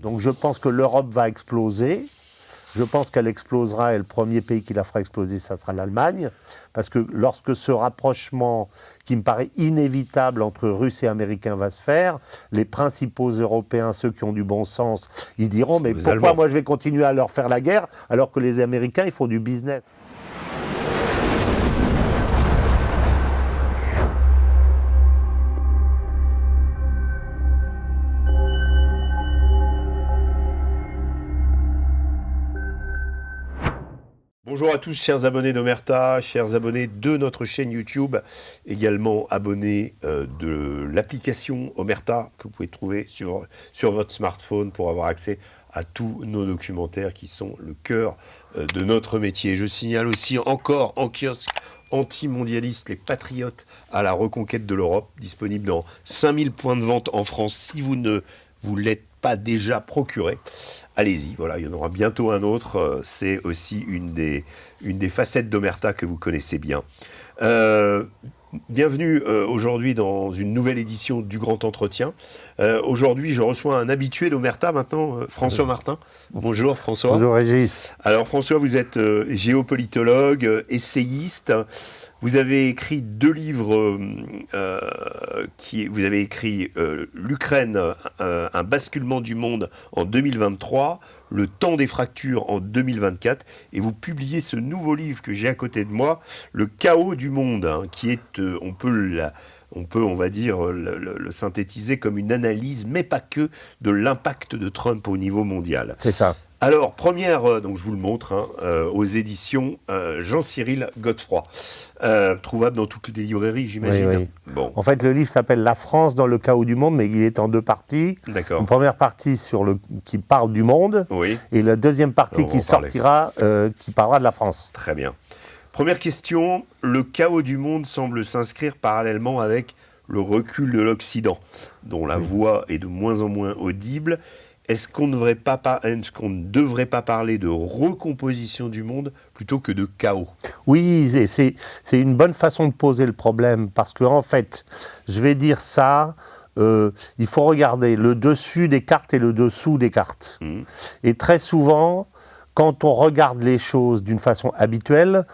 Donc je pense que l'Europe va exploser. Je pense qu'elle explosera et le premier pays qui la fera exploser, ça sera l'Allemagne. Parce que lorsque ce rapprochement, qui me paraît inévitable entre Russes et Américains va se faire, les principaux Européens, ceux qui ont du bon sens, ils diront « Mais pourquoi Allemands. moi je vais continuer à leur faire la guerre alors que les Américains, ils font du business ?» Bonjour à tous, chers abonnés d'Omerta, chers abonnés de notre chaîne YouTube, également abonnés de l'application Omerta que vous pouvez trouver sur votre smartphone pour avoir accès à tous nos documentaires qui sont le cœur de notre métier. Je signale aussi encore en kiosque anti-mondialiste les Patriotes à la reconquête de l'Europe, disponible dans 5000 points de vente en France si vous ne vous l'êtes pas déjà procuré. Allez-y, voilà, il y en aura bientôt un autre. C'est aussi une des facettes d'Omerta que vous connaissez bien. Bienvenue aujourd'hui dans une nouvelle édition du Grand Entretien. Aujourd'hui, je reçois un habitué d'Omerta maintenant, François Martin. Bonjour François. Bonjour Régis. Alors François, vous êtes géopolitologue, essayiste. Vous avez écrit 2 livres. Vous avez écrit l'Ukraine, un basculement du monde en 2023, Le temps des fractures en 2024, et vous publiez ce nouveau livre que j'ai à côté de moi, Le chaos du monde, hein, qui est, on peut, on va dire, le synthétiser comme une analyse, mais pas que, de l'impact de Trump au niveau mondial. C'est ça. Alors, première, donc je vous le montre, hein, aux éditions Jean-Cyril Godefroy, trouvable dans toutes les librairies, j'imagine. Oui, oui. Bon. En fait, le livre s'appelle « La France dans le chaos du monde », mais il est en 2 parties. D'accord. Une première partie qui parle du monde, Oui. et la deuxième partie qui sortira, qui parlera de la France. Très bien. Première question, le chaos du monde semble s'inscrire parallèlement avec le recul de l'Occident, dont la voix est de moins en moins audible. Est-ce qu'on ne devrait pas parler de recomposition du monde plutôt que de chaos ? Oui, c'est une bonne façon de poser le problème, parce qu'en fait, je vais dire ça, il faut regarder le dessus des cartes et le dessous des cartes. Et très souvent, quand on regarde les choses d'une façon habituelle,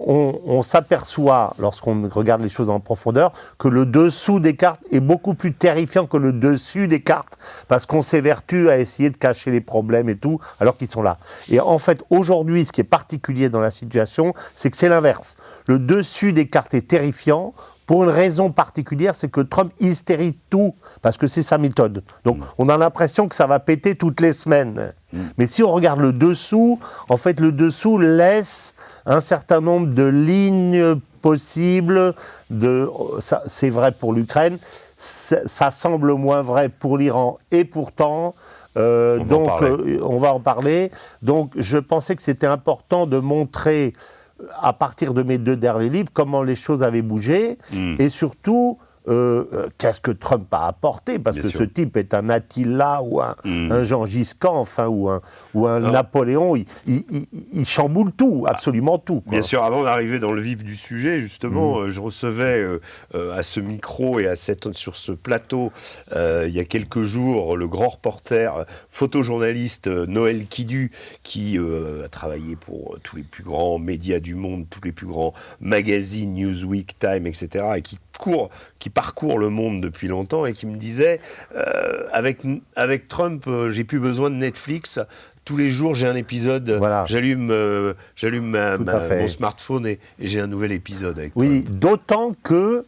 on s'aperçoit, lorsqu'on regarde les choses en profondeur, que le dessous des cartes est beaucoup plus terrifiant que le dessus des cartes, parce qu'on s'évertue à essayer de cacher les problèmes et tout, alors qu'ils sont là. Et en fait, aujourd'hui, ce qui est particulier dans la situation, c'est que c'est l'inverse. Le dessus des cartes est terrifiant, pour une raison particulière, c'est que Trump hystérise tout, parce que c'est sa méthode. Donc, on a l'impression que ça va péter toutes les semaines. Mais si on regarde le dessous, en fait, le dessous laisse un certain nombre de lignes possibles. C'est vrai pour l'Ukraine, ça semble moins vrai pour l'Iran, et pourtant... on va en parler. Donc, je pensais que c'était important de montrer, à partir de mes 2 derniers livres, comment les choses avaient bougé, et surtout, qu'est-ce que Trump a apporté, parce que ce type est un Attila ou un Gengis Khan, enfin, ou un Napoléon, il chamboule tout, absolument tout, quoi. Bien sûr, avant d'arriver dans le vif du sujet, justement, je recevais à ce micro et sur ce plateau, il y a quelques jours, le grand reporter, photojournaliste Noël Kidu, qui a travaillé pour tous les plus grands médias du monde, tous les plus grands magazines, Newsweek, Time, etc., et qui parcourt le monde depuis longtemps, et qui me disait avec Trump, j'ai plus besoin de Netflix. Tous les jours, j'ai un épisode. Voilà. J'allume mon smartphone et j'ai un nouvel épisode avec Trump. Oui, d'autant que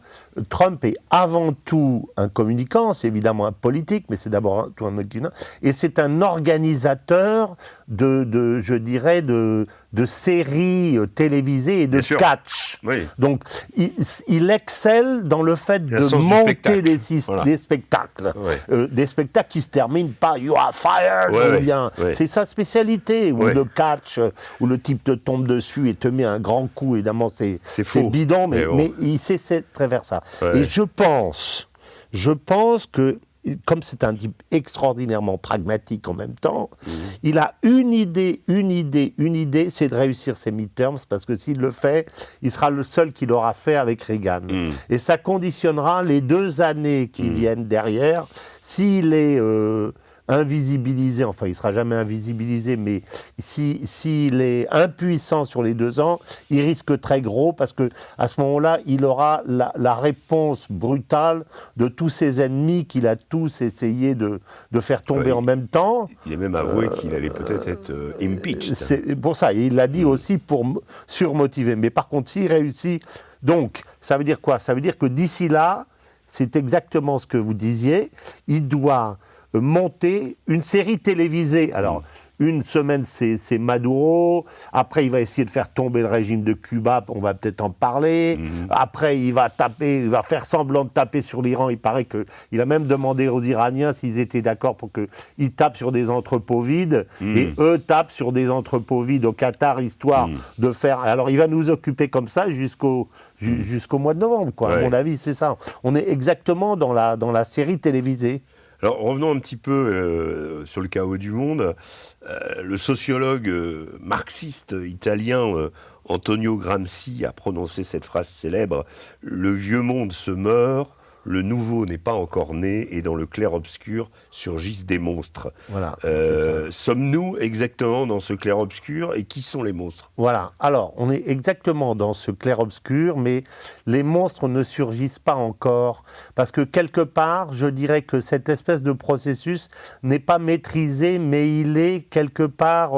Trump est avant tout un communicant, c'est évidemment un politique, mais c'est d'abord un communicant, et c'est un organisateur je dirais, de séries télévisées et de catch. Oui. Donc, il excelle dans le fait de monter des spectacles. Ouais. Des spectacles qui se terminent par « You are fired » ou bien... C'est sa spécialité, ou le catch, où le type te tombe dessus et te met un grand coup, évidemment, c'est bidon, mais il sait très vers ça. Ouais. Et je pense que, comme c'est un type extraordinairement pragmatique en même temps, il a une idée, c'est de réussir ses midterms, parce que s'il le fait, il sera le seul qui l'aura fait avec Reagan. Et ça conditionnera les 2 années qui viennent derrière. S'il est invisibilisé, enfin il ne sera jamais invisibilisé, mais s'il est impuissant sur les 2 ans, il risque très gros parce qu'à ce moment-là, il aura la réponse brutale de tous ses ennemis qu'il a tous essayé de faire tomber en même temps. Il a même avoué qu'il allait peut-être être impeached. C'est pour ça, il l'a dit aussi pour surmotiver. Mais par contre, s'il réussit, donc ça veut dire quoi? Ça veut dire que d'ici là, c'est exactement ce que vous disiez, il doit monter une série télévisée. Alors, une semaine, c'est Maduro. Après, il va essayer de faire tomber le régime de Cuba. On va peut-être en parler. Après, il va faire semblant de taper sur l'Iran. Il paraît qu'il a même demandé aux Iraniens s'ils étaient d'accord pour qu'ils tapent sur des entrepôts vides. Et eux tapent sur des entrepôts vides au Qatar, histoire de faire... Alors, il va nous occuper comme ça jusqu'au mois de novembre, quoi. À mon avis, c'est ça. On est exactement dans la série télévisée. Alors revenons un petit peu sur le chaos du monde. Le sociologue marxiste italien Antonio Gramsci a prononcé cette phrase célèbre « Le vieux monde se meurt, le nouveau n'est pas encore né et dans le clair-obscur surgissent des monstres. » Voilà. Sommes-nous exactement dans ce clair-obscur et qui sont les monstres? Voilà. Alors, on est exactement dans ce clair-obscur, mais les monstres ne surgissent pas encore. Parce que quelque part, je dirais que cette espèce de processus n'est pas maîtrisé, mais il est quelque part,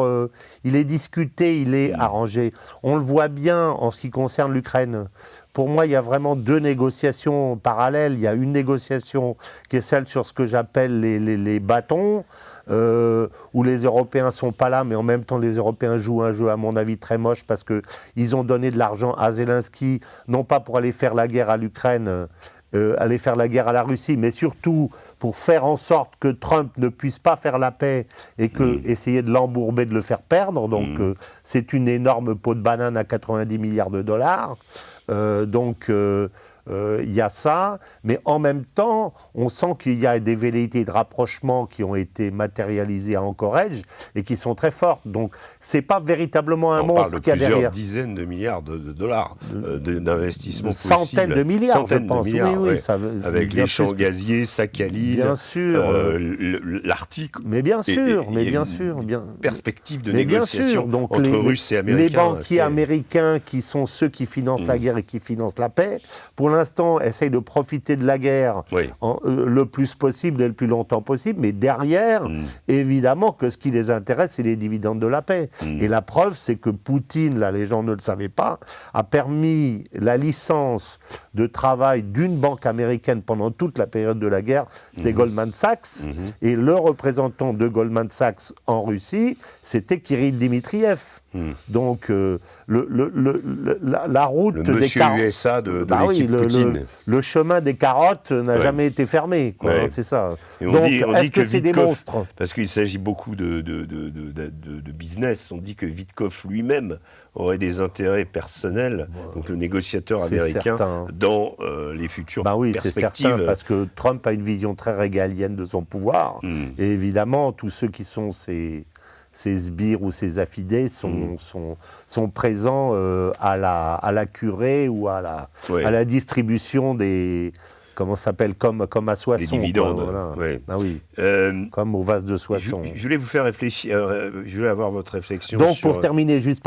il est discuté, il est arrangé. On le voit bien en ce qui concerne l'Ukraine. Pour moi, il y a vraiment 2 négociations parallèles. Il y a une négociation qui est celle sur ce que j'appelle les bâtons, où les Européens ne sont pas là, mais en même temps, les Européens jouent un jeu, à mon avis, très moche, parce qu'ils ont donné de l'argent à Zelensky, non pas pour aller faire la guerre à l'Ukraine, aller faire la guerre à la Russie, mais surtout pour faire en sorte que Trump ne puisse pas faire la paix et essayer de l'embourber, de le faire perdre. Donc, c'est une énorme peau de banane à 90 milliards de dollars. Il y a ça, mais en même temps, on sent qu'il y a des velléités de rapprochement qui ont été matérialisées à Anchorage et qui sont très fortes. Donc, c'est pas véritablement un monstre qu'il y a derrière. On parle de plusieurs dizaines de milliards de dollars d'investissement possible. Centaines de milliards, je pense. De milliards, oui, ça avec les champs gaziers, Sakhalin, bien sûr, l'Arctique. Mais bien sûr, perspective de négociation donc entre Russes et Américains. Les banquiers américains qui sont ceux qui financent la guerre et qui financent la paix, pour l'instant, essayent de profiter de la guerre le plus possible et le plus longtemps possible, mais derrière, évidemment que ce qui les intéresse, c'est les dividendes de la paix. Et la preuve, c'est que Poutine, là, les gens ne le savaient pas, a permis la licence de travail d'une banque américaine pendant toute la période de la guerre, c'est Goldman Sachs, et le représentant de Goldman Sachs en Russie, c'était Kirill Dmitriev. Donc, la route le des monsieur USA de l'équipe Poutine. Le chemin des carottes n'a jamais été fermé, quoi, c'est ça. Donc, est-ce que c'est des monstres? Parce qu'il s'agit beaucoup de business, on dit que Witkoff lui-même aurait des intérêts personnels, donc le négociateur américain, dans les futures perspectives. C'est certain, parce que Trump a une vision très régalienne de son pouvoir, et évidemment, tous ceux qui sont ces sbires ou ces affidés sont présents à la curée ou à la distribution des... Comment ça s'appelle, comme à Soissons. Les dividendes. Comme au vase de Soissons. Je voulais vous faire réfléchir, je voulais avoir votre réflexion donc, pour terminer, juste,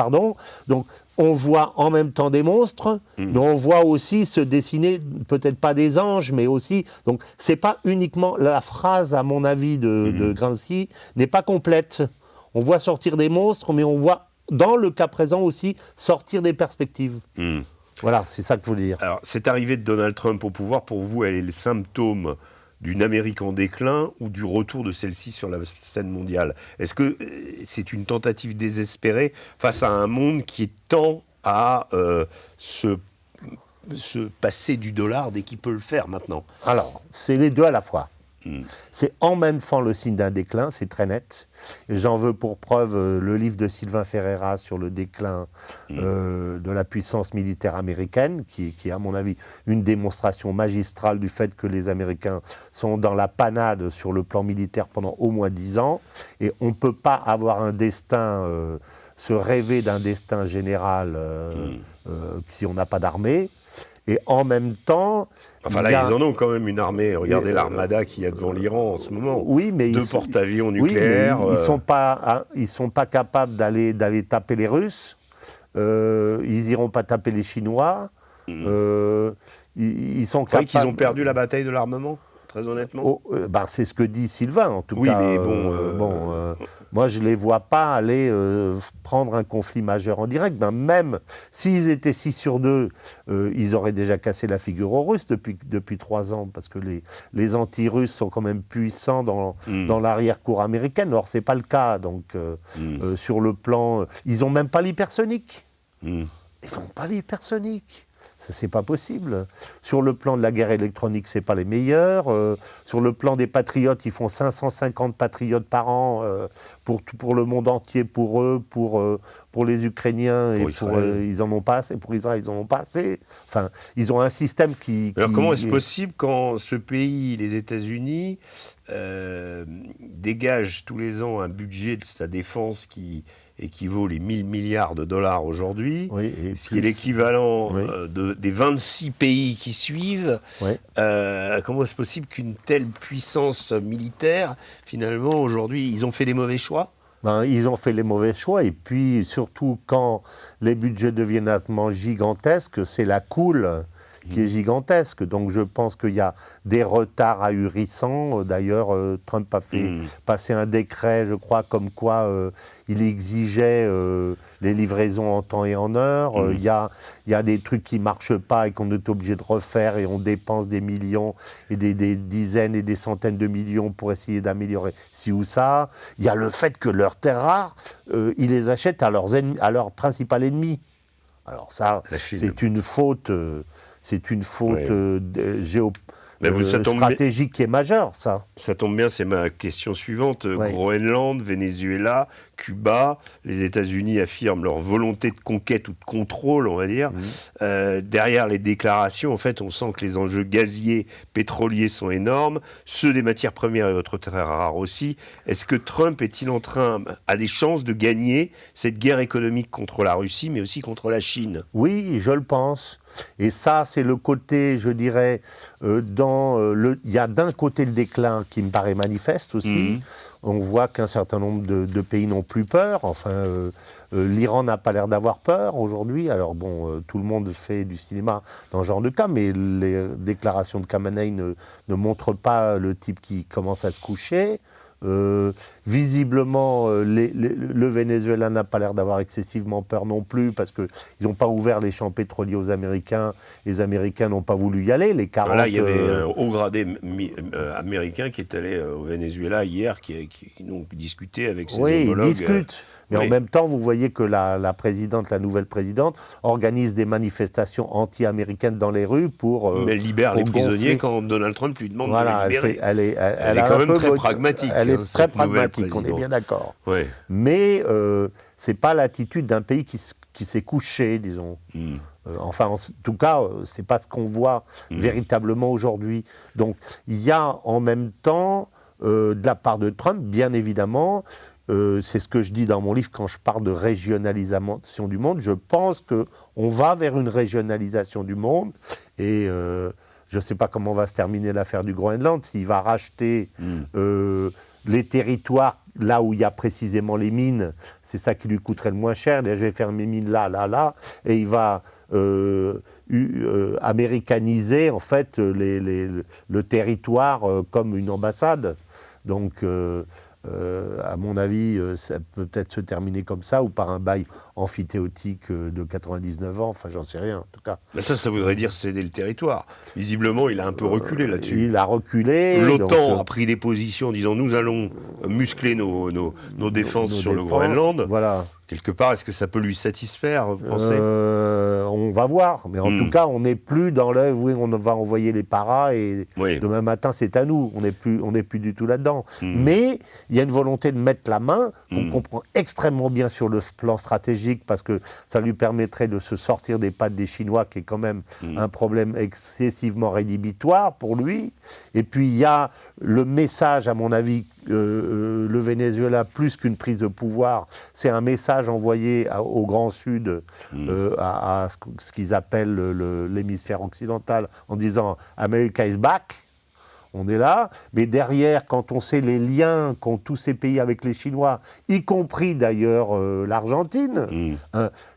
donc, on voit en même temps des monstres, mais on voit aussi se dessiner, peut-être pas des anges, mais aussi... Donc, c'est pas uniquement... La phrase, à mon avis, de Gramsci n'est pas complète. On voit sortir des monstres, mais on voit, dans le cas présent aussi, sortir des perspectives. Voilà, c'est ça que je voulais dire. Alors, cette arrivée de Donald Trump au pouvoir, pour vous, elle est le symptôme d'une Amérique en déclin ou du retour de celle-ci sur la scène mondiale? Est-ce que c'est une tentative désespérée face à un monde qui tend à se passer du dollar dès qu'il peut le faire maintenant? Alors, c'est les deux à la fois. C'est en même temps le signe d'un déclin, c'est très net. Et j'en veux pour preuve le livre de Sylvain Ferreira sur le déclin de la puissance militaire américaine, qui est à mon avis une démonstration magistrale du fait que les Américains sont dans la panade sur le plan militaire pendant au moins 10 ans. Et on ne peut pas avoir un destin, se rêver d'un destin général si on n'a pas d'armée. Et en même temps, Enfin là, ils en ont quand même une armée. Regardez l'Armada qu'il y a devant l'Iran en ce moment. Oui, mais deux porte-avions nucléaires. Oui, ils sont pas capables d'aller taper les Russes. Ils iront pas taper les Chinois. Ils sont capables. Qu'ils ont perdu la bataille de l'armement, très honnêtement. C'est ce que dit Sylvain, en tout cas. Oui, mais moi, je les vois pas aller prendre un conflit majeur en direct. Même s'ils étaient 6 sur 2, ils auraient déjà cassé la figure aux Russes depuis 3 ans, parce que les anti-russes sont quand même puissants dans l'arrière-cour américaine. Or, c'est pas le cas. Donc, sur le plan, ils ont même pas l'hypersonique. Ils n'ont pas l'hypersonique. Ça, c'est pas possible. Sur le plan de la guerre électronique, c'est pas les meilleurs. Sur le plan des patriotes, ils font 550 patriotes par an pour le monde entier, pour eux, pour les Ukrainiens, ils en ont pas assez. Pour Israël, ils en ont pas assez. Enfin, ils ont un système qui... Alors comment est-ce possible quand ce pays, les États-Unis, dégage tous les ans un budget de sa défense qui équivaut les 1000 milliards de dollars aujourd'hui, ce qui est l'équivalent des 26 pays qui suivent. Comment est-ce possible qu'une telle puissance militaire, finalement, aujourd'hui, ils ont fait des mauvais choix ? Ils ont fait les mauvais choix, et puis surtout quand les budgets deviennent nettement gigantesques, c'est la coule qui est gigantesque. Donc je pense qu'il y a des retards ahurissants. D'ailleurs, Trump a fait passer un décret, je crois, comme quoi il exigeait les livraisons en temps et en heure. Il y a des trucs qui ne marchent pas et qu'on est obligé de refaire, et on dépense des millions et des dizaines et des centaines de millions pour essayer d'améliorer ci ou ça. Il y a le fait que leurs terres rares, ils les achètent à leur principal ennemi. Alors ça, c'est une faute... C'est une faute stratégique qui est majeure, ça. Ça tombe bien, c'est ma question suivante. Groenland, Venezuela, Cuba, les États-Unis affirment leur volonté de conquête ou de contrôle, on va dire. Derrière les déclarations, en fait, on sent que les enjeux gaziers, pétroliers sont énormes, ceux des matières premières et autres terres rares aussi. Est-ce que Trump a des chances de gagner cette guerre économique contre la Russie, mais aussi contre la Chine ? Oui, je le pense. Et ça, c'est le côté, je dirais, il y a d'un côté le déclin qui me paraît manifeste aussi. On voit qu'un certain nombre de pays n'ont plus peur. Enfin, l'Iran n'a pas l'air d'avoir peur aujourd'hui. Alors bon, tout le monde fait du cinéma dans ce genre de cas, mais les déclarations de Khamenei ne montrent pas le type qui commence à se coucher. Visiblement, le Venezuela n'a pas l'air d'avoir excessivement peur non plus, parce qu'ils n'ont pas ouvert les champs pétroliers aux Américains. Les Américains n'ont pas voulu y aller. Là, il y avait un haut gradé américain qui est allé au Venezuela hier, qui ont discuté avec ses homologues. Oui, ils discutent. Mais en même temps, vous voyez que la nouvelle présidente, organise des manifestations anti-américaines dans les rues pour... mais elle libère les prisonniers quand Donald Trump lui demande de les libérer. Elle est quand même très pragmatique. Elle est très pragmatique, on est bien d'accord. Mais ce n'est pas l'attitude d'un pays qui s'est couché, disons. Enfin, en tout cas, ce n'est pas ce qu'on voit véritablement aujourd'hui. Donc, il y a en même temps, de la part de Trump, bien évidemment... c'est ce que je dis dans mon livre quand je parle de régionalisation du monde. Je pense qu'on va vers une régionalisation du monde, et je ne sais pas comment va se terminer l'affaire du Groenland, s'il va racheter les territoires là où il y a précisément les mines, c'est ça qui lui coûterait le moins cher. Je vais faire mes mines là, et il va américaniser en fait le territoire comme une ambassade. Donc... à mon avis, ça peut peut-être se terminer comme ça, ou par un bail amphithéotique de 99 ans, enfin j'en sais rien en tout cas. Mais ça voudrait dire céder le territoire. Visiblement, il a un peu reculé là-dessus. Il a reculé. L'OTAN a pris des positions en disant nous allons muscler nos défenses sur le Groenland. Voilà. Quelque part, est-ce que ça peut lui satisfaire, vous pensez ? On va voir, mais en tout cas, on n'est plus dans le... Oui, on va envoyer les paras et demain matin, c'est à nous. On n'est plus du tout là-dedans. Mais il y a une volonté de mettre la main, qu'on comprend extrêmement bien sur le plan stratégique, parce que ça lui permettrait de se sortir des pattes des Chinois, qui est quand même un problème excessivement rédhibitoire pour lui. Et puis, il y a le message, à mon avis, le Venezuela, plus qu'une prise de pouvoir, c'est un message envoyé au Grand Sud, à ce qu'ils appellent l'hémisphère occidental, en disant « America is back ». On est là, mais derrière, quand on sait les liens qu'ont tous ces pays avec les Chinois, y compris d'ailleurs l'Argentine,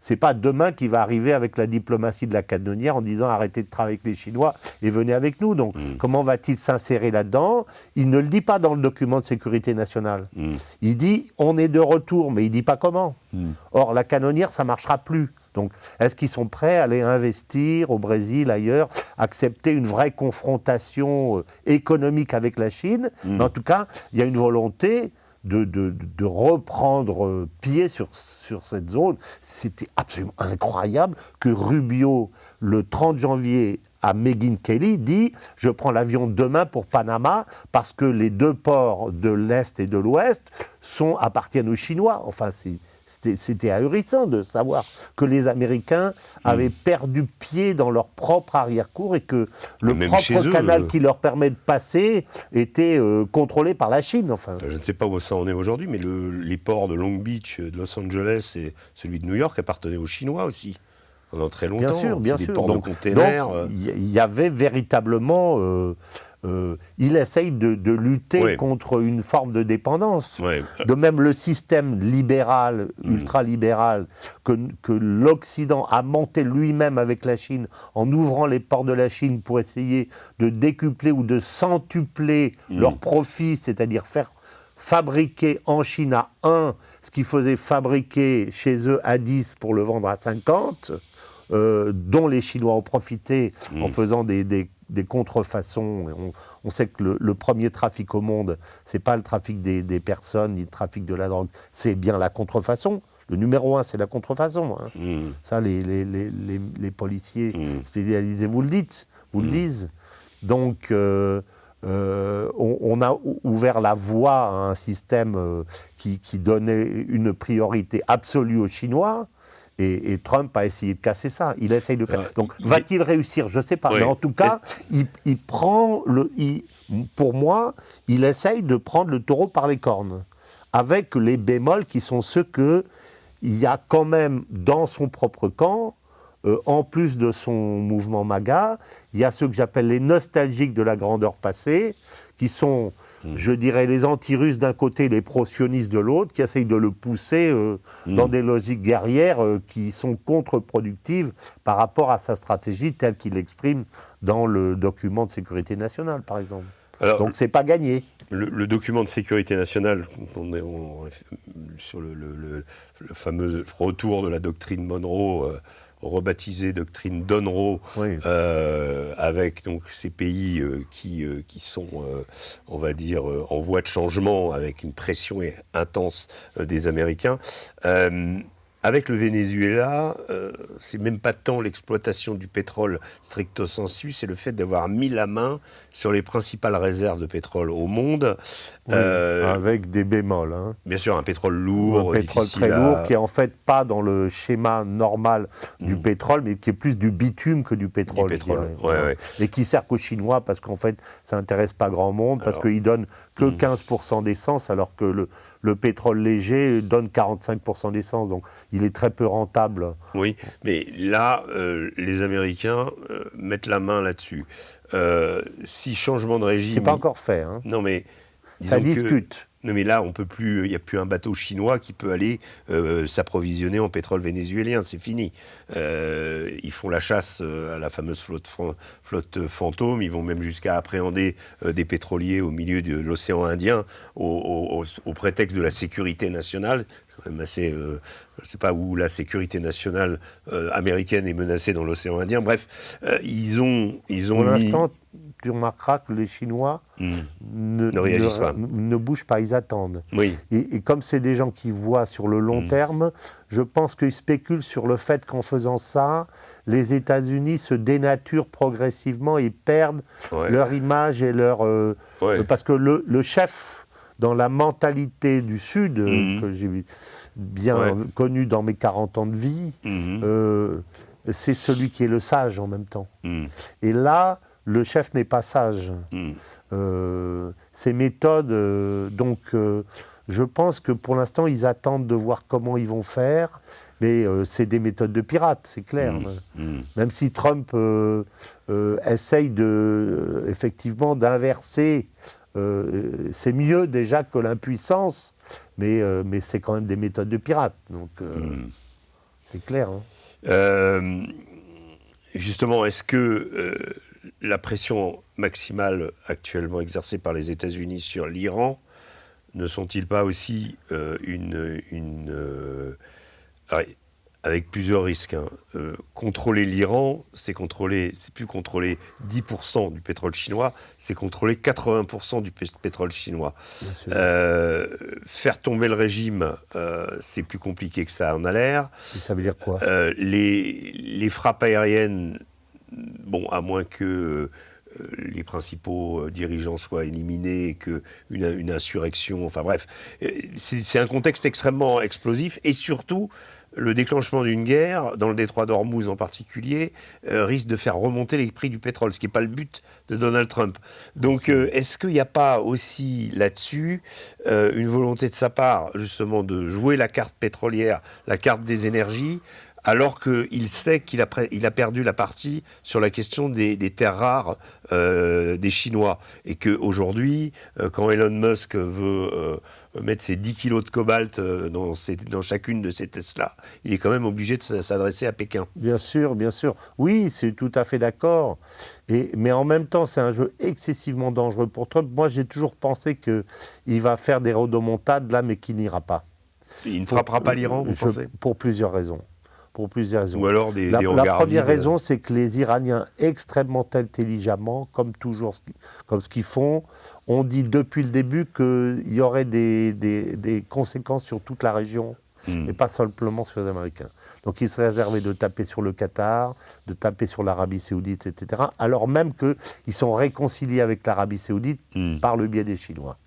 c'est pas demain qu'il va arriver avec la diplomatie de la canonnière en disant arrêtez de travailler avec les Chinois et venez avec nous. Donc comment va-t-il s'insérer là-dedans? Il ne le dit pas dans le document de sécurité nationale. Il dit on est de retour, mais il dit pas comment. Or la canonnière, ça marchera plus. Donc, est-ce qu'ils sont prêts à aller investir au Brésil, ailleurs, accepter une vraie confrontation économique avec la Chine? Mais en tout cas, il y a une volonté de reprendre pied sur cette zone. C'était absolument incroyable que Rubio, le 30 janvier, à Megyn Kelly, dit « Je prends l'avion demain pour Panama parce que les deux ports de l'Est et de l'Ouest appartiennent aux Chinois. » Enfin, c'était ahurissant de savoir que les Américains avaient perdu pied dans leur propre arrière-cour et que le propre canal qui leur permet de passer était contrôlé par la Chine. Enfin. Je ne sais pas où ça en est aujourd'hui, mais les ports de Long Beach, de Los Angeles et celui de New York appartenaient aux Chinois aussi. Pendant très longtemps. Bien sûr. Des ports de containers. Il y avait véritablement... il essaye de lutter contre une forme de dépendance. De même, le système libéral, ultralibéral, que l'Occident a monté lui-même avec la Chine, en ouvrant les ports de la Chine pour essayer de décupler ou de centupler leurs profits, c'est-à-dire faire fabriquer en Chine à 1 ce qu'ils faisaient fabriquer chez eux à 10 pour le vendre à 50, dont les Chinois ont profité en faisant des contrefaçons. On sait que le premier trafic au monde, c'est pas le trafic des personnes ni le trafic de la drogue, c'est bien la contrefaçon. Le numéro 1, c'est la contrefaçon. Hein. Ça, les policiers spécialisés vous le disent. Donc, on a ouvert la voie à un système qui donnait une priorité absolue aux Chinois. Et Trump a essayé de casser ça. Il essaye de casser. Donc, va-t-il réussir? Je ne sais pas. Mais en tout cas, il prend pour moi, il essaye de prendre le taureau par les cornes. Avec les bémols qui sont ceux qu'il y a quand même dans son propre camp, en plus de son mouvement MAGA, il y a ceux que j'appelle les nostalgiques de la grandeur passée, qui sont, je dirais, les anti-russes d'un côté, les pro-sionistes de l'autre, qui essayent de le pousser dans des logiques guerrières qui sont contre-productives par rapport à sa stratégie telle qu'il l'exprime dans le document de sécurité nationale, par exemple. Alors, donc, c'est pas gagné. Le document de sécurité nationale, sur le fameux retour de la doctrine Monroe, rebaptisée doctrine Donroe, avec donc ces pays qui sont, on va dire, en voie de changement, avec une pression intense des Américains. Avec le Venezuela, c'est même pas tant l'exploitation du pétrole stricto sensu, c'est le fait d'avoir mis la main sur les principales réserves de pétrole au monde. Avec des bémols. Hein. Bien sûr, un pétrole lourd, un pétrole très lourd, qui est en fait pas dans le schéma normal du pétrole, mais qui est plus du bitume que du pétrole. Et qui sert qu'aux Chinois, parce qu'en fait, ça n'intéresse pas grand monde, parce qu'ils donnent que 15% d'essence, alors que le pétrole léger donne 45% d'essence. Donc, il est très peu rentable. Oui, mais là, les Américains mettent la main là-dessus. Si changement de régime... C'est pas encore fait. Hein. Non, mais... Ça discute. Non, mais là, on peut plus. Il n'y a plus un bateau chinois qui peut aller s'approvisionner en pétrole vénézuélien. C'est fini. Ils font la chasse à la fameuse flotte fantôme. Ils vont même jusqu'à appréhender des pétroliers au milieu de l'océan Indien au prétexte de la sécurité nationale. C'est quand même assez. Je ne sais pas où la sécurité nationale américaine est menacée dans l'océan Indien. Bref, ils ont. Pour l'instant, tu remarqueras que les Chinois ne bougent pas, ils attendent. Oui. Et comme c'est des gens qui voient sur le long terme, je pense qu'ils spéculent sur le fait qu'en faisant ça, les États-Unis se dénaturent progressivement et perdent leur image et leur... Parce que le chef, dans la mentalité du Sud, que j'ai bien connu dans mes 40 ans de vie, c'est celui qui est le sage en même temps. Et là... Le chef n'est pas sage. ces méthodes, je pense que pour l'instant, ils attendent de voir comment ils vont faire, mais c'est des méthodes de pirates, c'est clair. Même si Trump essaye effectivement d'inverser, c'est mieux déjà que l'impuissance, mais c'est quand même des méthodes de pirates, donc c'est clair. Justement, est-ce que la pression maximale actuellement exercée par les États-Unis sur l'Iran ne sont-ils pas aussi avec plusieurs risques, contrôler l'Iran, c'est plus contrôler 10% du pétrole chinois, c'est contrôler 80% du pétrole chinois. Faire tomber le régime, c'est plus compliqué que ça en a l'air. Et ça veut dire quoi ? Les frappes aériennes, bon, à moins que les principaux dirigeants soient éliminés et qu'une insurrection, enfin bref, c'est un contexte extrêmement explosif et surtout le déclenchement d'une guerre, dans le détroit d'Ormuz en particulier, risque de faire remonter les prix du pétrole, ce qui n'est pas le but de Donald Trump. Donc est-ce qu'il n'y a pas aussi là-dessus une volonté de sa part justement de jouer la carte pétrolière, la carte des énergies, alors qu'il sait qu'il a perdu la partie sur la question des terres rares des Chinois. Et qu'aujourd'hui, quand Elon Musk veut mettre ses 10 kilos de cobalt dans chacune de ses Tesla, il est quand même obligé de s'adresser à Pékin. Bien sûr, bien sûr. Oui, c'est tout à fait d'accord. Mais en même temps, c'est un jeu excessivement dangereux pour Trump. Moi, j'ai toujours pensé qu'il va faire des rodomontades là, mais qu'il n'ira pas. Il ne frappera pas l'Iran, vous pensez ? Pour plusieurs raisons. Ou alors des hangars La première vides. raison, c'est que les Iraniens, extrêmement intelligemment, comme toujours, comme ce qu'ils font, ont dit depuis le début qu'il y aurait des conséquences sur toute la région, et pas simplement sur les Américains. Donc ils se réservaient de taper sur le Qatar, de taper sur l'Arabie Saoudite, etc., alors même qu'ils sont réconciliés avec l'Arabie Saoudite par le biais des Chinois.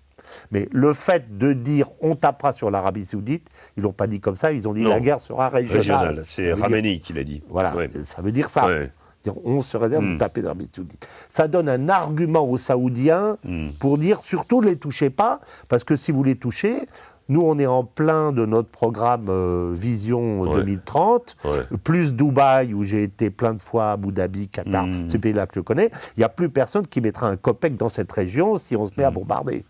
Mais le fait de dire on tapera sur l'Arabie Saoudite, ils l'ont pas dit comme ça, ils ont dit la guerre sera régionale. C'est Khamenei qui l'a dit. Voilà, ça veut dire ça. Ouais. On se réserve de taper dans l'Arabie Saoudite. Ça donne un argument aux Saoudiens pour dire surtout ne les touchez pas, parce que si vous les touchez, nous on est en plein de notre programme Vision 2030, plus Dubaï où j'ai été plein de fois, Abu Dhabi, Qatar, ces pays-là que je connais, il n'y a plus personne qui mettra un copec dans cette région si on se met à bombarder.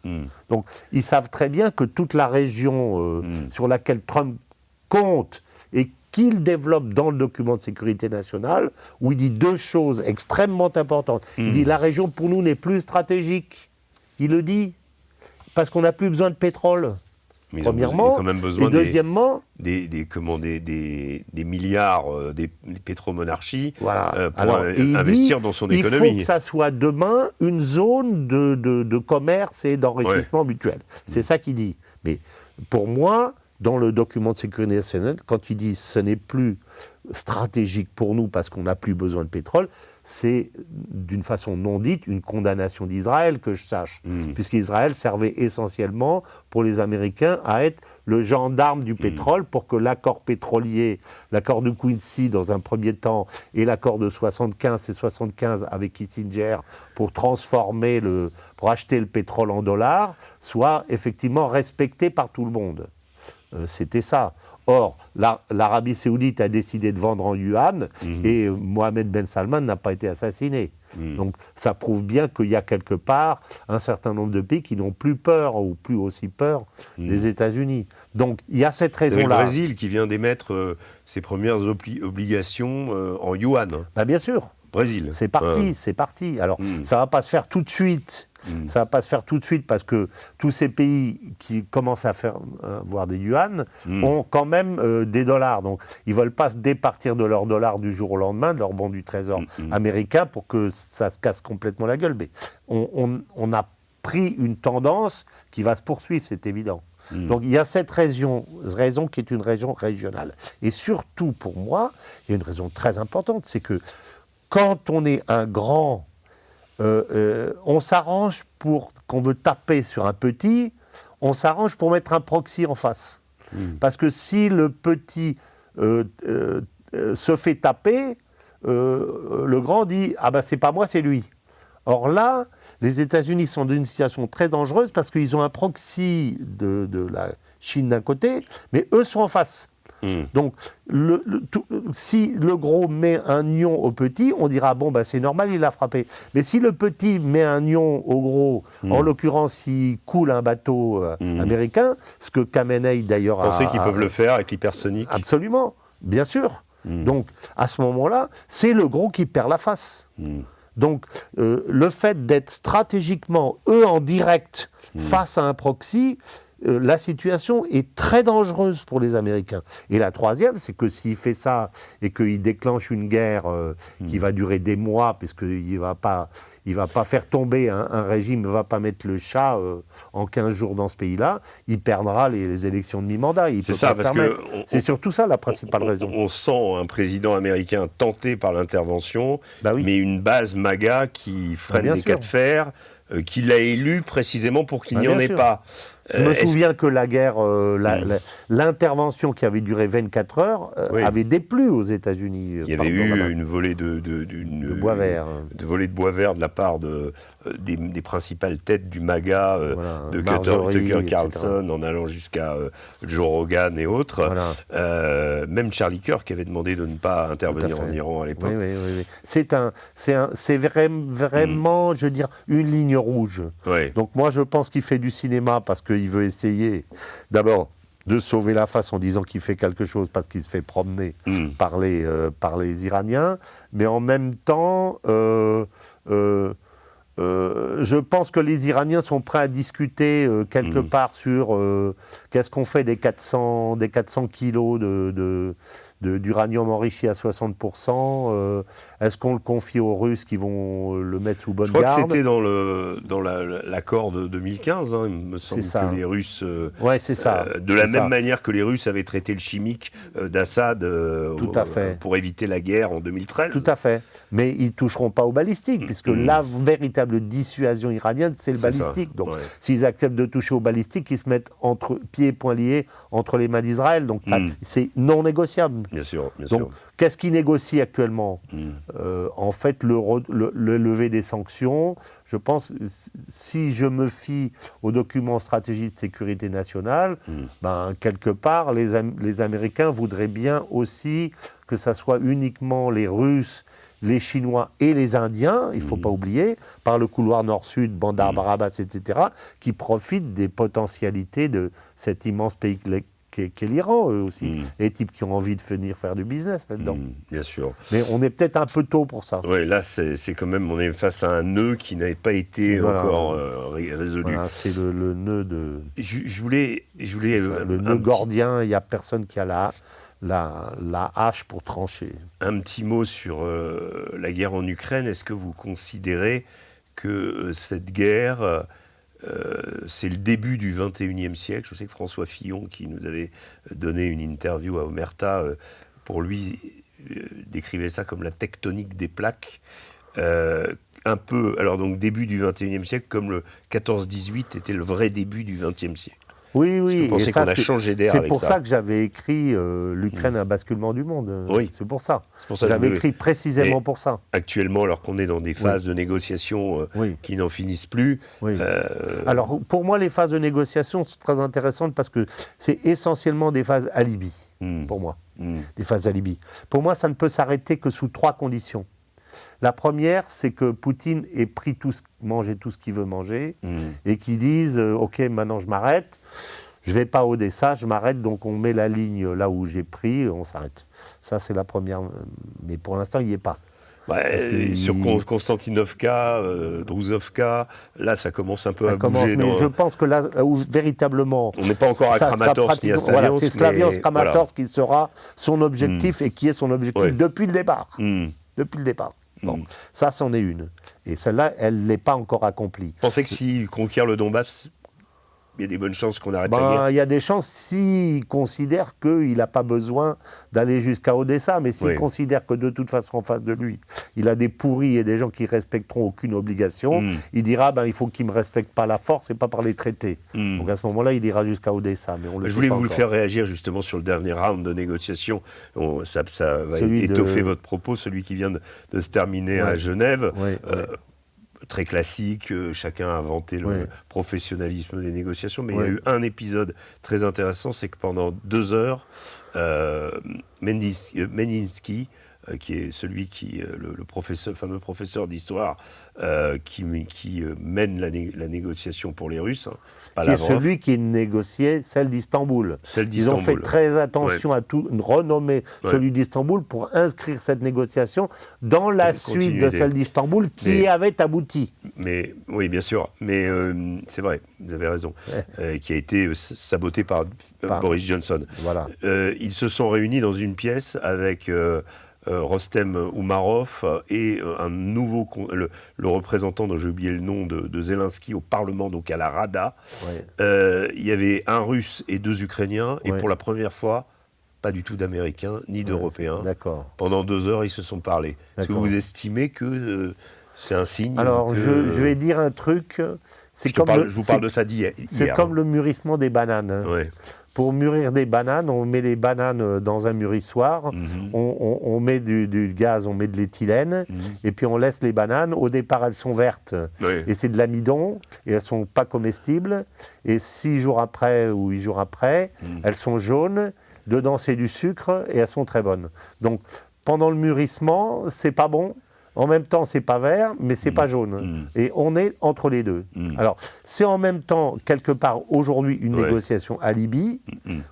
Donc ils savent très bien que toute la région sur laquelle Trump compte et qu'il développe dans le document de sécurité nationale, où il dit deux choses extrêmement importantes. Il dit la région pour nous n'est plus stratégique. Il le dit, parce qu'on n'a plus besoin de pétrole. Mais premièrement, quand même besoin et deuxièmement, des milliards des pétromonarchies pour investir dans son économie. Il faut que ça soit demain une zone de commerce et d'enrichissement mutuel. C'est ça qu'il dit. Mais pour moi, dans le document de sécurité nationale, quand il dit ce n'est plus stratégique pour nous parce qu'on n'a plus besoin de pétrole, c'est d'une façon non dite une condamnation d'Israël, que je sache, puisqu'Israël servait essentiellement pour les Américains à être le gendarme du pétrole pour que l'accord pétrolier, l'accord de Quincy dans un premier temps et l'accord de 75 avec Kissinger pour pour acheter le pétrole en dollars soit effectivement respecté par tout le monde. C'était ça. Or, l'Arabie Saoudite a décidé de vendre en yuan et Mohamed Ben Salman n'a pas été assassiné. Donc, ça prouve bien qu'il y a quelque part un certain nombre de pays qui n'ont plus peur ou plus aussi peur des États-Unis. Donc, il y a cette raison-là. Le Brésil qui vient d'émettre ses premières obligations en yuan. Ben, bien sûr. Brésil. C'est parti, c'est parti. Alors, ça ne va pas se faire tout de suite. Ça ne va pas se faire tout de suite parce que tous ces pays qui commencent à avoir des yuan ont quand même des dollars. Donc, ils ne veulent pas se départir de leurs dollars du jour au lendemain, de leur bon du trésor américain pour que ça se casse complètement la gueule. Mais on a pris une tendance qui va se poursuivre, c'est évident. Donc, il y a cette raison qui est une raison régionale. Et surtout, pour moi, il y a une raison très importante, c'est que quand on est un grand... on s'arrange qu'on veut taper sur un petit, on s'arrange pour mettre un proxy en face. Parce que si le petit se fait taper, le grand dit « Ah ben c'est pas moi, c'est lui ». Or là, les États-Unis sont dans une situation très dangereuse parce qu'ils ont un proxy de la Chine d'un côté, mais eux sont en face. Donc, si le gros met un nion au petit, on dira, bon, ben, c'est normal, il l'a frappé. Mais si le petit met un nion au gros, en l'occurrence, il coule un bateau américain, ce que Khamenei, d'ailleurs, Pensez qu'ils peuvent le faire avec l'hypersonique. Absolument, bien sûr. Donc, à ce moment-là, c'est le gros qui perd la face. Donc, le fait d'être stratégiquement, eux, en direct, face à un proxy, la situation est très dangereuse pour les Américains. Et la troisième, c'est que s'il fait ça et qu'il déclenche une guerre qui va durer des mois, puisqu'il ne va pas faire tomber un régime, il ne va pas mettre le chat en 15 jours dans ce pays-là, il perdra les élections de mi-mandat. C'est ça, parce que... C'est surtout ça la principale raison. On sent un président américain tenté par l'intervention, mais une base MAGA qui freine des cas de fer, qu'il a élu précisément pour qu'il n'y en ait pas. Je me souviens que la guerre, l'intervention qui avait duré 24 heures avait déplu aux États-Unis. Il y avait eu une volée de bois vert. De volée de bois vert de la part des principales têtes du MAGA, de Tucker Carlson, en allant jusqu'à Joe Rogan et autres. Même Charlie Kirk avait demandé de ne pas intervenir en Iran à l'époque. Oui. C'est vraiment, je veux dire, une ligne rouge. Donc moi, je pense qu'il fait du cinéma parce qu'il veut essayer, d'abord, de sauver la face en disant qu'il fait quelque chose parce qu'il se fait promener par les Iraniens, mais en même temps, je pense que les Iraniens sont prêts à discuter quelque part sur qu'est-ce qu'on fait des 400 kilos d'uranium enrichi à 60%. Est-ce qu'on le confie aux Russes qui vont le mettre sous bonne garde ? Je crois que c'était dans l'accord de 2015, il me semble que les Russes, de la même manière que les Russes avaient traité le chimique d'Assad pour éviter la guerre en 2013. Tout à fait. Mais ils ne toucheront pas au balistique, puisque la véritable dissuasion iranienne, c'est le balistique. Donc, s'ils acceptent de toucher au balistique, ils se mettent pieds et poings liés entre les mains d'Israël. Donc, c'est non négociable. Bien sûr. Donc, qu'est-ce qu'ils négocient actuellement ? En fait, le lever des sanctions. Je pense, si je me fie aux documents stratégiques de sécurité nationale, quelque part, les Américains voudraient bien aussi que ça soit uniquement les Russes, les Chinois et les Indiens, il ne faut pas oublier, par le couloir nord-sud, Bandar Barabas, etc., qui profitent des potentialités de cet immense pays qu'est l'Iran, eux aussi. Les types qui ont envie de venir faire du business là-dedans. Bien sûr. Mais on est peut-être un peu tôt pour ça. Oui, là, c'est quand même, on est face à un nœud qui n'avait pas été encore résolu. Voilà, c'est le nœud de... Je voulais le nœud gordien, il n'y a personne qui a la hache pour trancher. Un petit mot sur la guerre en Ukraine. Est-ce que vous considérez que cette guerre... c'est le début du XXIe siècle. Je sais que François Fillon, qui nous avait donné une interview à Omerta, pour lui, décrivait ça comme la tectonique des plaques. Un peu, alors donc début du XXIe siècle, comme le 14-18 était le vrai début du XXe siècle. Oui. Vous pensez qu'on a changé d'air avec ça ? C'est pour ça que j'avais écrit l'Ukraine, un basculement du monde. Oui. C'est pour ça. que j'avais écrit précisément pour ça. Actuellement, alors qu'on est dans des phases de négociation qui n'en finissent plus. Alors, pour moi, les phases de négociation sont très intéressantes parce que c'est essentiellement des phases alibi, pour moi. Des phases alibi. Pour moi, ça ne peut s'arrêter que sous 3 conditions. La première, c'est que Poutine ait mangé tout ce qu'il veut manger et qu'il dise « Ok, maintenant je m'arrête, je ne vais pas à Odessa, je m'arrête, donc on met la ligne là où j'ai pris, on s'arrête. » Ça, c'est la première, mais pour l'instant, il n'y est pas. Sur Konstantinovka, Druzovka, là, ça commence un peu à bouger. Mais je pense que là, où véritablement... On n'est pas encore à Kramatorsk ni à Slaviansk. C'est Slaviansk-Kramatorsk qui sera son objectif et qui est son objectif depuis le départ. Depuis le départ. Bon, ça, c'en est une. Et celle-là, elle n'est pas encore accomplie. Vous pensez que s'il conquiert le Donbass, il y a des bonnes chances qu'on arrête la guerre ? Il y a des chances s'il considère qu'il n'a pas besoin d'aller jusqu'à Odessa, mais s'il considère que de toute façon en face de lui, il a des pourris et des gens qui ne respecteront aucune obligation, il dira il faut qu'il ne me respecte pas la force et pas par les traités. Donc à ce moment-là, il ira jusqu'à Odessa. Mais on le Je voulais vous le faire réagir justement sur le dernier round de négociation. Ça va étoffer votre propos, celui qui vient de se terminer à Genève. très classique, chacun a inventé le professionnalisme des négociations, mais il y a eu un épisode très intéressant, c'est que pendant 2 heures, Medinsky, qui est celui qui, le fameux professeur d'histoire, qui mène la négociation pour les Russes. Hein, c'est pas qui est celui qui négociait celle d'Istanbul. Ils ont fait très attention à tout, renommer celui d'Istanbul pour inscrire cette négociation dans la suite de celle d'Istanbul qui avait abouti. Mais, oui, bien sûr. Mais c'est vrai, vous avez raison. Qui a été saboté par Boris Johnson. Voilà. Ils se sont réunis dans une pièce avec... Rostem Umarov et un nouveau, le représentant dont j'ai oublié le nom de Zelensky au Parlement, donc à la Rada. Il y avait un Russe et 2 Ukrainiens, et pour la première fois, pas du tout d'Américains ni d'Européens. Pendant 2 heures, ils se sont parlé. Est-ce que vous estimez que c'est un signe? Alors, je vais dire un truc. Je vous parle de ça d'hier. C'est comme le mûrissement des bananes. Pour mûrir des bananes, on met les bananes dans un mûrissoir, on met du gaz, on met de l'éthylène, et puis on laisse les bananes. Au départ, elles sont vertes, et c'est de l'amidon, et elles ne sont pas comestibles. Et 6 jours après, ou 8 jours après, elles sont jaunes, dedans c'est du sucre, et elles sont très bonnes. Donc, pendant le mûrissement, c'est pas bon. En même temps, c'est pas vert, mais c'est pas jaune. Et on est entre les deux. Alors, c'est en même temps, quelque part, aujourd'hui, une négociation alibi.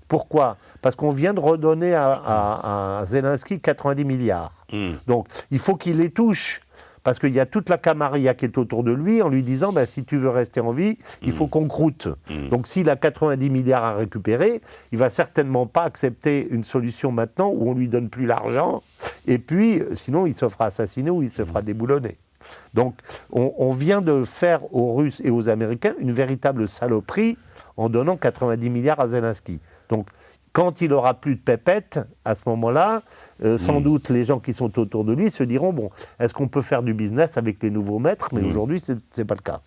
Pourquoi? Parce qu'on vient de redonner à Zelensky 90 milliards. Donc, il faut qu'il les touche. Parce qu'il y a toute la camarilla qui est autour de lui en lui disant si tu veux rester en vie, il faut qu'on croûte. Donc s'il a 90 milliards à récupérer, il ne va certainement pas accepter une solution maintenant où on ne lui donne plus l'argent. Et puis, sinon, il se fera assassiner ou il se fera déboulonner. Donc on vient de faire aux Russes et aux Américains une véritable saloperie en donnant 90 milliards à Zelensky. Donc, quand il n'aura plus de pépettes, à ce moment-là, sans doute les gens qui sont autour de lui se diront, bon, est-ce qu'on peut faire du business avec les nouveaux maîtres? Mais aujourd'hui, ce n'est pas le cas.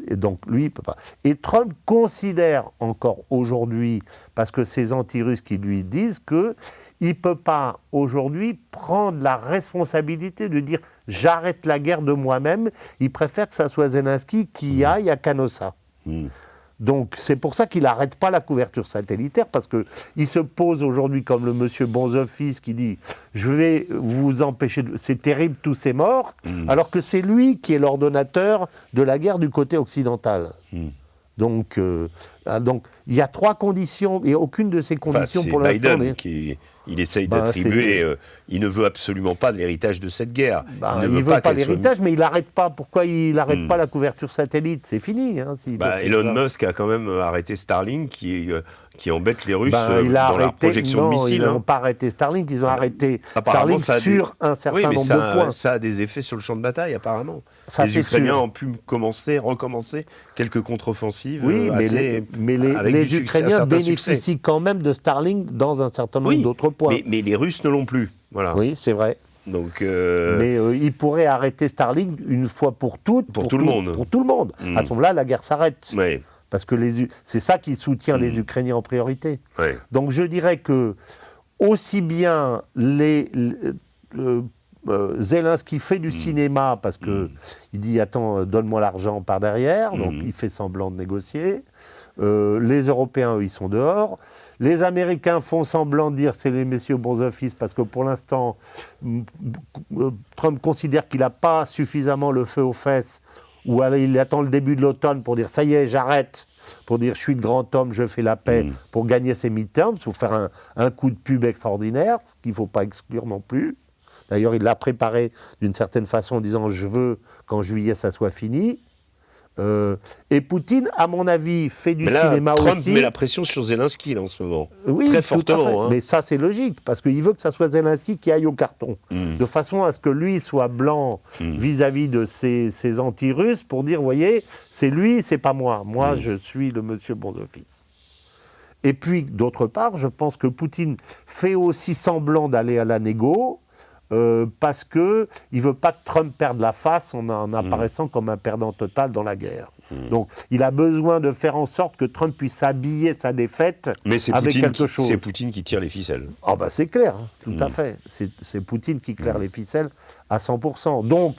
Et donc, lui, il ne peut pas. Et Trump considère encore aujourd'hui, parce que ces anti-russes qui lui disent qu'il ne peut pas aujourd'hui prendre la responsabilité de dire « j'arrête la guerre de moi-même ». Il préfère que ça soit Zelensky qui aille à Canossa. Donc c'est pour ça qu'il n'arrête pas la couverture satellitaire, parce qu'il se pose aujourd'hui comme le monsieur Bonzoffice qui dit « je vais vous empêcher, c'est terrible, tous ces morts », alors que c'est lui qui est l'ordonnateur de la guerre du côté occidental. Donc il y a 3 conditions, et aucune de ces conditions pour l'instant... Il essaye d'attribuer, il ne veut absolument pas de l'héritage de cette guerre. Il ne veut pas l'héritage, mais il n'arrête pas. Pourquoi il n'arrête pas la couverture satellite? C'est fini. Elon Musk a quand même arrêté Starlink, qui embête les Russes dans leur projection de missiles. Ils n'ont pas arrêté Starlink, ils ont arrêté Starlink sur un certain nombre de points. Ça a des effets sur le champ de bataille, apparemment. Les Ukrainiens ont pu recommencer quelques contre-offensives. Oui, mais les Ukrainiens bénéficient quand même de Starlink dans un certain nombre d'autres points. Mais les Russes ne l'ont plus. Voilà. Oui, c'est vrai. Donc, mais ils pourraient arrêter Starlink une fois pour toutes. Pour tout le monde. Pour tout le monde. À ce moment-là, la guerre s'arrête. Oui. Parce que c'est ça qui soutient les Ukrainiens en priorité. Ouais. Donc je dirais que aussi bien Zelensky fait du cinéma parce que il dit attends, donne-moi l'argent par derrière, donc il fait semblant de négocier. Les Européens, eux, ils sont dehors. Les Américains font semblant de dire c'est les messieurs bons offices parce que pour l'instant, Trump considère qu'il n'a pas suffisamment le feu aux fesses, ou alors il attend le début de l'automne pour dire ça y est, j'arrête, pour dire je suis le grand homme, je fais la paix, pour gagner ses midterms, pour faire un coup de pub extraordinaire, ce qu'il ne faut pas exclure non plus. D'ailleurs, il l'a préparé d'une certaine façon en disant je veux qu'en juillet ça soit fini. Et Poutine, à mon avis, fait du cinéma Trump aussi. met la pression sur Zelensky là, en ce moment. Oui, très fortement. Hein. Mais ça, c'est logique, parce qu'il veut que ça soit Zelensky qui aille au carton. De façon à ce que lui soit blanc vis-à-vis de ses anti-russes pour dire, vous voyez, c'est lui, c'est pas moi. Moi, je suis le monsieur bon office. Et puis, d'autre part, je pense que Poutine fait aussi semblant d'aller à la négo, parce qu'il ne veut pas que Trump perde la face en apparaissant comme un perdant total dans la guerre. Donc il a besoin de faire en sorte que Trump puisse habiller sa défaite avec quelque chose. C'est Poutine qui tire les ficelles. Ah bah c'est clair, tout à fait. C'est Poutine qui claire les ficelles à 100%. Donc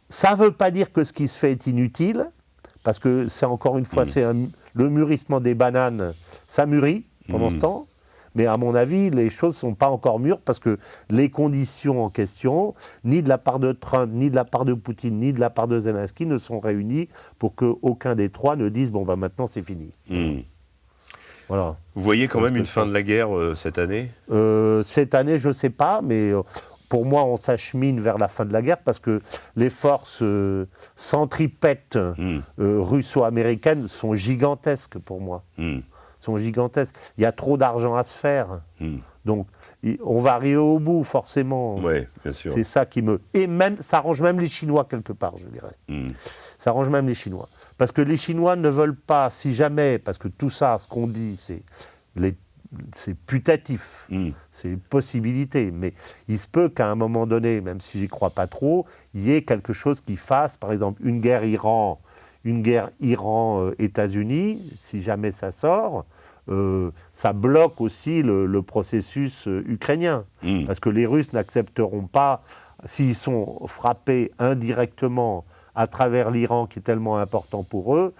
Ça ne veut pas dire que ce qui se fait est inutile, parce que c'est encore une fois, le mûrissement des bananes, ça mûrit pendant ce temps. Mais à mon avis, les choses ne sont pas encore mûres parce que les conditions en question, ni de la part de Trump, ni de la part de Poutine, ni de la part de Zelensky, ne sont réunies pour qu'aucun des trois ne dise « bon, maintenant c'est fini ». Voilà. Vous voyez quand même une fin de la guerre cette année ? Cette année, je ne sais pas, mais pour moi, on s'achemine vers la fin de la guerre parce que les forces centripètes russo-américaines sont gigantesques pour moi. Sont gigantesques. Il y a trop d'argent à se faire. Donc, on va arriver au bout, forcément. Oui, bien sûr. C'est ça qui me... Et même, ça arrange même les Chinois, quelque part, je dirais. Ça arrange même les Chinois. Parce que les Chinois ne veulent pas, si jamais, parce que tout ça, ce qu'on dit, c'est putatif, c'est une possibilité, mais il se peut qu'à un moment donné, même si j'y crois pas trop, il y ait quelque chose qui fasse, par exemple, une guerre Iran-États-Unis, si jamais ça sort, ça bloque aussi le processus ukrainien. Parce que les Russes n'accepteront pas, s'ils sont frappés indirectement à travers l'Iran, qui est tellement important pour eux,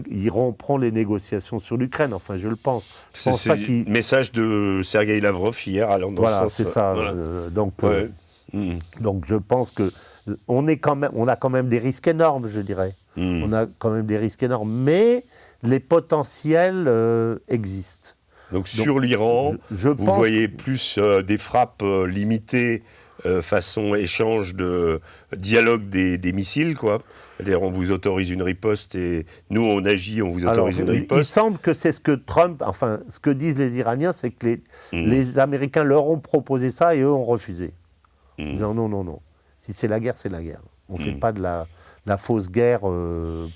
ils rompront les négociations sur l'Ukraine. Enfin, je le pense. C'est le message de Sergueï Lavrov hier, allant dans ce sens. Voilà, c'est ça. Voilà. Donc, je pense qu'on a quand même des risques énormes, je dirais. On a quand même des risques énormes, mais les potentiels existent. Donc sur l'Iran, vous voyez plus des frappes limitées façon échange de dialogue des missiles, quoi. C'est-à-dire on vous autorise une riposte et nous on agit, on vous autorise une riposte. Il semble que c'est ce que Trump, enfin ce que disent les Iraniens, c'est que les Américains leur ont proposé ça et eux ont refusé. En disant non. Si c'est la guerre, c'est la guerre. On ne fait pas de la fausse guerre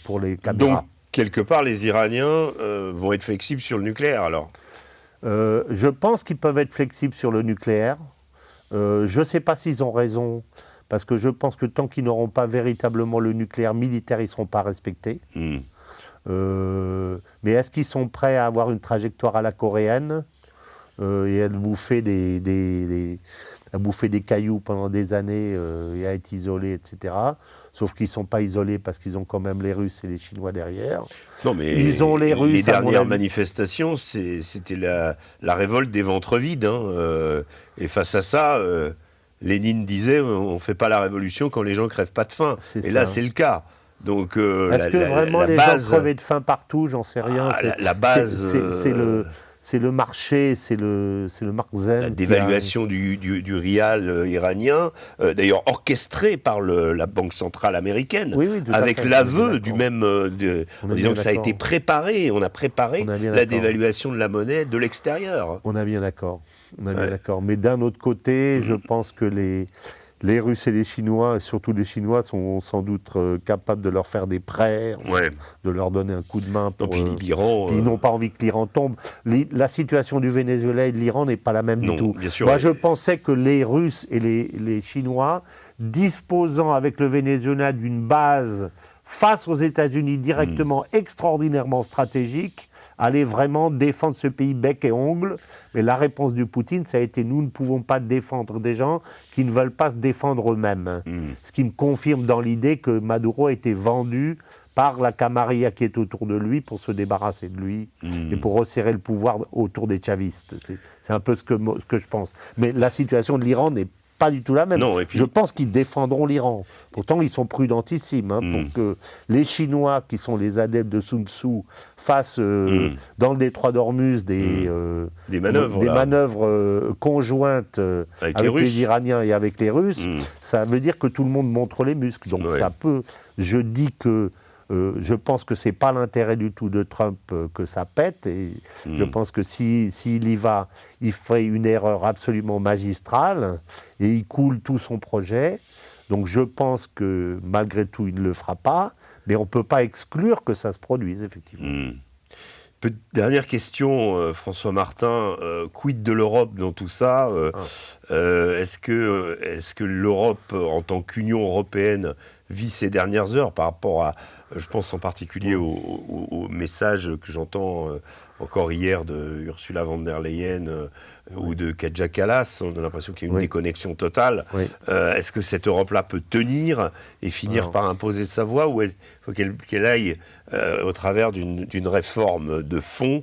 pour les caméras. Donc, quelque part, les Iraniens vont être flexibles sur le nucléaire, alors ? Je pense qu'ils peuvent être flexibles sur le nucléaire. Je ne sais pas s'ils ont raison, parce que je pense que tant qu'ils n'auront pas véritablement le nucléaire militaire, ils ne seront pas respectés. Mais est-ce qu'ils sont prêts à avoir une trajectoire à la coréenne et à bouffer à bouffer des cailloux pendant des années et à être isolés, etc. Sauf qu'ils ne sont pas isolés parce qu'ils ont quand même les Russes et les Chinois derrière. Non, mais ils ont les Russes, dernières manifestations, c'était la révolte des ventres vides. Et face à ça, Lénine disait on ne fait pas la révolution quand les gens ne crèvent pas de faim. Et là, c'est le cas. Donc, est-ce que vraiment les gens crevaient de faim partout ? J'en sais rien. La base... C'est le marché, c'est le Markzen. La dévaluation du rial iranien, d'ailleurs orchestrée par la Banque centrale américaine, avec l'aveu du même, en disant que ça a été préparé, on a préparé la dévaluation de la monnaie de l'extérieur. On est bien d'accord, d'accord. Mais d'un autre côté, je pense que les Russes et les Chinois, et surtout les Chinois, sont sans doute capables de leur faire des prêts, de leur donner un coup de main. Ils n'ont pas envie que l'Iran tombe. La situation du Venezuela et de l'Iran n'est pas la même du tout. Bien sûr, moi, je pensais que les Russes et les Chinois, disposant avec le Venezuela d'une base face aux États-Unis directement extraordinairement stratégique, allaient vraiment défendre ce pays bec et ongle. Mais la réponse de Poutine, ça a été « nous ne pouvons pas défendre des gens qui ne veulent pas se défendre eux-mêmes ». Ce qui me confirme dans l'idée que Maduro a été vendu par la camarilla qui est autour de lui pour se débarrasser de lui et pour resserrer le pouvoir autour des chavistes. C'est un peu ce que je pense. Mais la situation de l'Iran n'est pas du tout la même. Non, Je pense qu'ils défendront l'Iran. Pourtant, ils sont prudentissimes pour que les Chinois, qui sont les adeptes de Sun Tzu, fassent dans le détroit d'Ormuz des manœuvres conjointes avec les Iraniens et avec les Russes. Ça veut dire que tout le monde montre les muscles. Donc ça peut... Je dis que je pense que ce n'est pas l'intérêt du tout de Trump que ça pète. Et je pense que s'il y va, il ferait une erreur absolument magistrale et il coule tout son projet. Donc je pense que malgré tout, il ne le fera pas. Mais on ne peut pas exclure que ça se produise, effectivement. Dernière question, François Martin. Quid de l'Europe dans tout ça Est-ce que l'Europe, en tant qu'Union européenne, vit ces dernières heures par rapport Je pense en particulier au message que j'entends encore hier de Ursula von der Leyen ou de Kaja Kallas. On a l'impression qu'il y a une déconnexion totale. Est-ce que cette Europe-là peut tenir et finir par imposer sa voix, ou il faut qu'elle aille au travers d'une réforme de fond,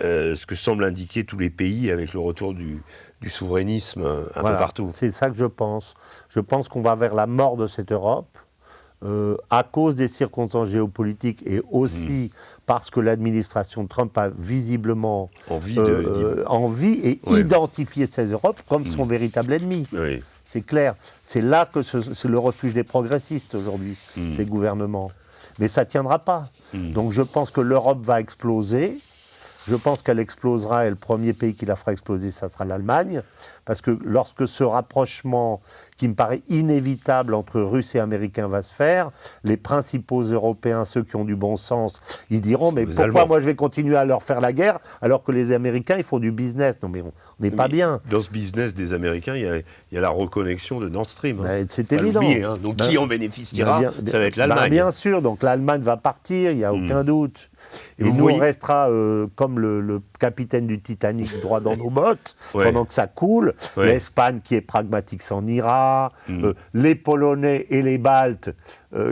ce que semblent indiquer tous les pays avec le retour du souverainisme un peu partout. C'est ça que je pense. Je pense qu'on va vers la mort de cette Europe. À cause des circonstances géopolitiques et aussi parce que l'administration Trump a visiblement envie et identifié ces Europes comme son véritable ennemi. Oui. C'est clair. C'est là que c'est le refuge des progressistes aujourd'hui, ces gouvernements. Mais ça ne tiendra pas. Donc je pense que l'Europe va exploser. Je pense qu'elle explosera et le premier pays qui la fera exploser, ça sera l'Allemagne. Parce que lorsque ce rapprochement, qui me paraît inévitable entre Russes et Américains va se faire, les principaux Européens, ceux qui ont du bon sens, ils diront « Mais pourquoi Allemands. Moi je vais continuer à leur faire la guerre alors que les Américains, ils font du business ?» Non mais on n'est pas bien. Dans ce business des Américains, il y a la reconnexion de Nord Stream. C'est évident. Donc qui en bénéficiera ça va être l'Allemagne. Bien sûr, donc l'Allemagne va partir, il n'y a aucun doute. Et nous, on restera comme le capitaine du Titanic droit dans nos bottes pendant que ça coule. L'Espagne qui est pragmatique s'en ira. Les Polonais et les Baltes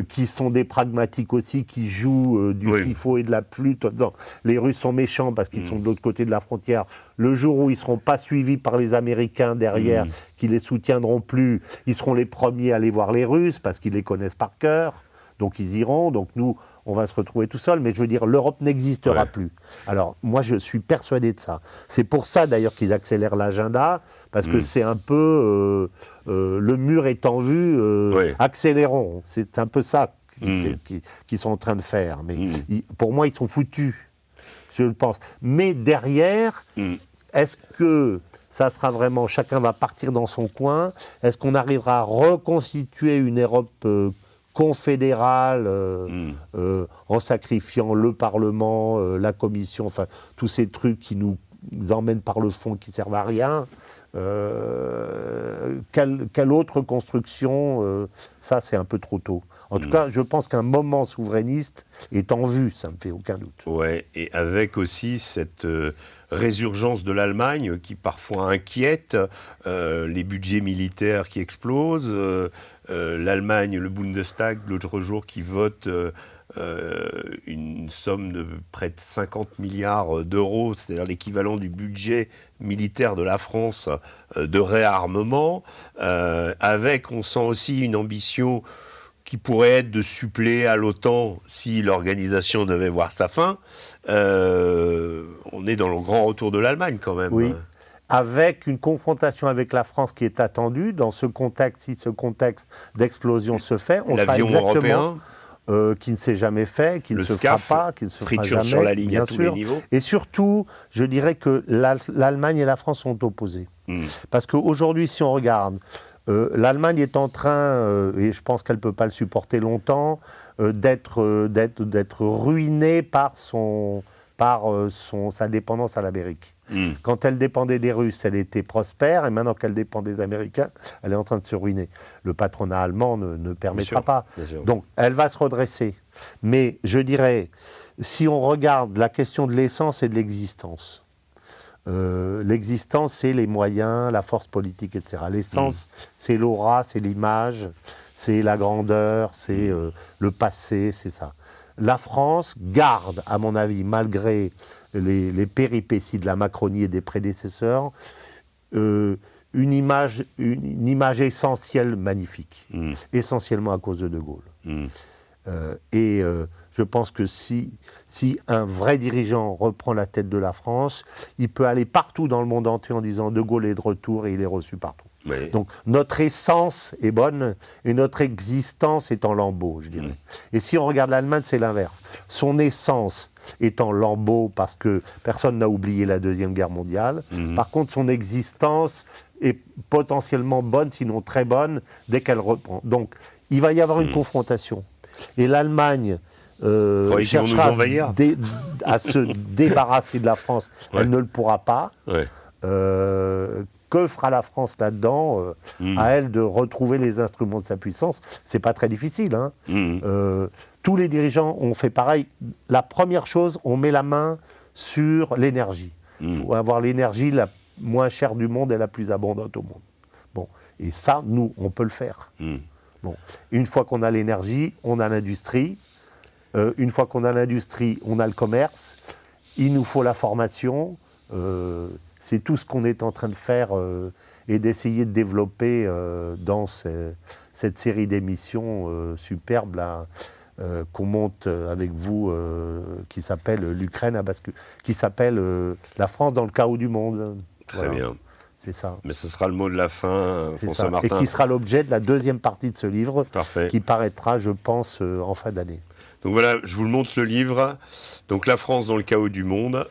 qui sont des pragmatiques aussi, qui jouent du FIFO et de la flûte en disant les Russes sont méchants parce qu'ils sont de l'autre côté de la frontière. Le jour où ils ne seront pas suivis par les Américains derrière, qui les soutiendront plus, ils seront les premiers à aller voir les Russes parce qu'ils les connaissent par cœur. Donc ils iront, donc nous, on va se retrouver tout seul. Mais je veux dire, l'Europe n'existera plus. Alors, moi, je suis persuadé de ça. C'est pour ça, d'ailleurs, qu'ils accélèrent l'agenda, parce que c'est un peu, le mur est en vue, accélérons. C'est un peu ça qu'ils sont en train de faire. Mais pour moi, ils sont foutus, je le pense. Mais derrière, est-ce que ça sera vraiment, chacun va partir dans son coin? Est-ce qu'on arrivera à reconstituer une Europe confédérale, en sacrifiant le Parlement, la Commission, enfin, tous ces trucs qui nous emmènent par le fond, qui ne servent à rien. Quelle autre construction ça, c'est un peu trop tôt. En tout cas, je pense qu'un moment souverainiste est en vue, ça ne me fait aucun doute. Ouais, et avec aussi cette résurgence de l'Allemagne qui parfois inquiète, les budgets militaires qui explosent, l'Allemagne, le Bundestag, l'autre jour, qui vote une somme de près de 50 milliards d'euros, c'est-à-dire l'équivalent du budget militaire de la France de réarmement, avec, on sent aussi une ambition qui pourrait être de suppléer à l'OTAN si l'organisation devait voir sa fin. On est dans le grand retour de l'Allemagne quand même. Oui, avec une confrontation avec la France qui est attendue. Dans ce contexte, si ce contexte d'explosion se fait, on sera exactement... européen qui ne s'est jamais fait, qui ne se fera pas, qui ne se fera jamais, sur la ligne bien à tous sûr. les niveaux. Et surtout, je dirais que l'Allemagne et la France sont opposées. Parce qu'aujourd'hui, si on regarde, l'Allemagne est en train, et je pense qu'elle ne peut pas le supporter longtemps, d'être ruinée par sa dépendance à l'Amérique. Quand elle dépendait des Russes, elle était prospère, et maintenant qu'elle dépend des Américains, elle est en train de se ruiner. Le patronat allemand ne permettra pas. Donc, elle va se redresser. Mais je dirais, si on regarde la question de l'essence et de l'existence, l'existence, c'est les moyens, la force politique, etc. L'essence, c'est l'aura, c'est l'image, c'est la grandeur, c'est le passé, c'est ça. La France garde, à mon avis, malgré les péripéties de la Macronie et des prédécesseurs, une image essentielle magnifique, essentiellement à cause de De Gaulle. Je pense que si un vrai dirigeant reprend la tête de la France, il peut aller partout dans le monde entier en disant De Gaulle est de retour et il est reçu partout. Oui. Donc notre essence est bonne et notre existence est en lambeaux, je dirais. Et si on regarde l'Allemagne, c'est l'inverse. Son essence est en lambeaux parce que personne n'a oublié la Deuxième Guerre mondiale. Par contre, son existence est potentiellement bonne, sinon très bonne, dès qu'elle reprend. Donc il va y avoir une confrontation. Et l'Allemagne cherchera à se débarrasser de la France. Elle ne le pourra pas. Que fera la France là-dedans À elle de retrouver les instruments de sa puissance. C'est pas très difficile. tous les dirigeants ont fait pareil. La première chose, on met la main sur l'énergie. Il faut avoir l'énergie la moins chère du monde et la plus abondante au monde. Bon, et ça, nous, on peut le faire. Bon, une fois qu'on a l'énergie, on a l'industrie. Une fois qu'on a l'industrie, on a le commerce. Il nous faut la formation. C'est tout ce qu'on est en train de faire et d'essayer de développer dans cette série d'émissions superbes là, qu'on monte avec vous, qui s'appelle l'Ukraine à basculer, qui s'appelle La France dans le chaos du monde. Très bien. C'est ça. Mais ce sera le mot de la fin, François ça. Martin. Et qui sera l'objet de la deuxième partie de ce livre, Parfait. qui paraîtra, je pense, en fin d'année. Donc voilà, je vous le montre le livre. Donc La France dans le chaos du monde,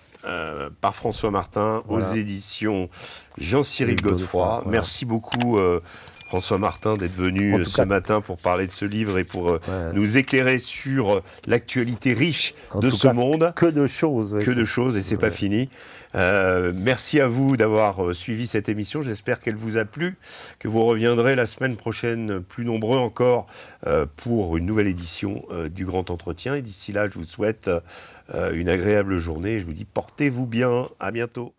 par François Martin, aux éditions Jean-Cyril Godefroy. Voilà. Merci beaucoup François Martin d'être venu ce matin pour parler de ce livre et pour nous éclairer sur l'actualité riche de ce monde. Que de choses. Que de choses, et c'est pas fini. Merci à vous d'avoir suivi cette émission. J'espère qu'elle vous a plu, que vous reviendrez la semaine prochaine plus nombreux encore pour une nouvelle édition du Grand Entretien. Et d'ici là, je vous souhaite une agréable journée. Je vous dis portez-vous bien. À bientôt.